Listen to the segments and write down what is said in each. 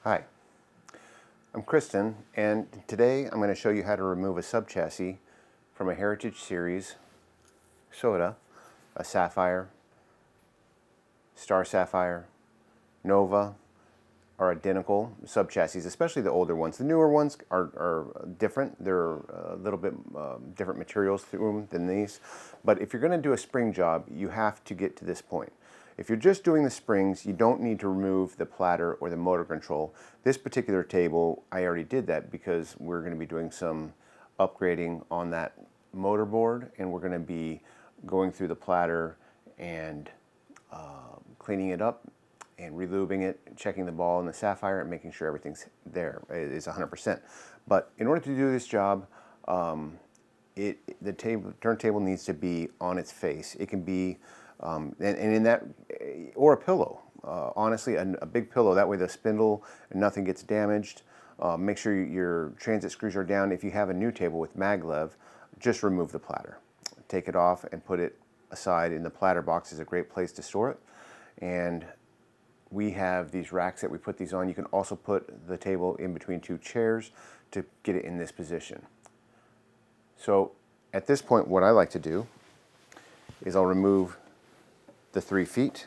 Hi, I'm Kristen, and today I'm going to show you how to remove a subchassis from a Heritage Series soda, a Sapphire, Star Sapphire, Nova are identical subchassis, especially the older ones. The newer ones are different. They're a little bit different materials through them than these. But if you're going to do a spring job, you have to get to this point. If you're just doing the springs, you don't need to remove the platter or the motor control. This particular table, I already did that because we're going to be doing some upgrading on that motor board, and we're going to be going through the platter and cleaning it up and relubing it, checking the ball and the Sapphire, and making sure everything's there, is 100%. But in order to do this job, the turntable needs to be on its face. It can be, and in that, or a pillow. Honestly, a big pillow. That way the spindle and nothing gets damaged. Make sure your transit screws are down. If you have a new table with maglev, just remove the platter. Take it off and put it aside in the platter box. Is a great place to store it. And we have these racks that we put these on. You can also put the table in between two chairs to get it in this position. So at this point, what I like to do is I'll remove the 3 feet.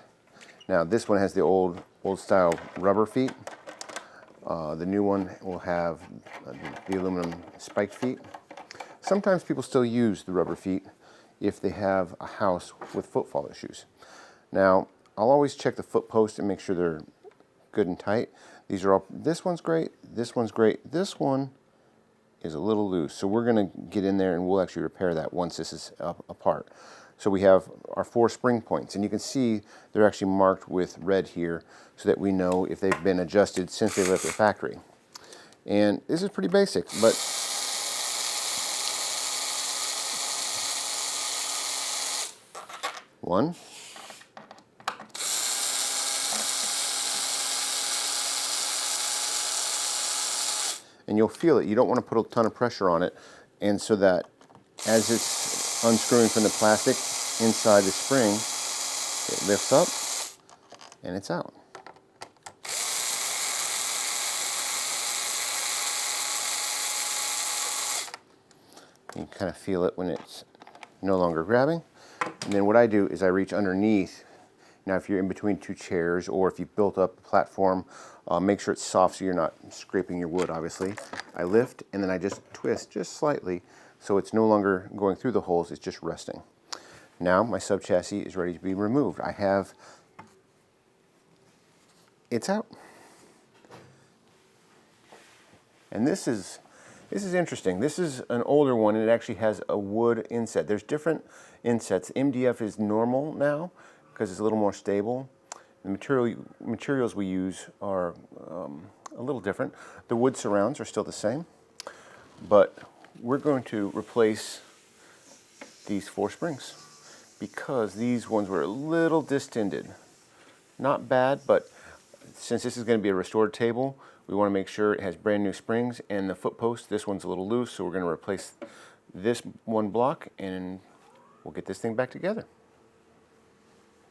Now this one has the old style rubber feet. The new one will have the aluminum spiked feet. Sometimes people still use the rubber feet if they have a house with footfall issues. Now I'll always check the foot post and make sure they're good and tight. These are all, this one's great, this one's great, this one is a little loose. So we're gonna get in there and we'll actually repair that once this is apart. So we have our 4 spring points, and you can see they're actually marked with red here so that we know if they've been adjusted since they left the factory. And this is pretty basic, but one, and you'll feel it. You don't want to put a ton of pressure on it, and so that as it's unscrewing from the plastic inside the spring, it lifts up and it's out. You can kind of feel it when it's no longer grabbing. And then what I do is I reach underneath. Now if you're in between 2 chairs, or if you've built up a platform, make sure it's soft so you're not scraping your wood, obviously. I lift and then I just twist just slightly so it's no longer going through the holes, it's just resting. Now my subchassis is ready to be removed. It's out. And this is interesting. This is an older one, and it actually has a wood inset. There's different insets. MDF is normal now because it's a little more stable. The materials we use are a little different. The wood surrounds are still the same, but we're going to replace these 4 springs because these ones were a little distended. Not bad, but since this is going to be a restored table, we want to make sure it has brand new springs, and the foot post, this one's a little loose, so we're going to replace this one block and we'll get this thing back together.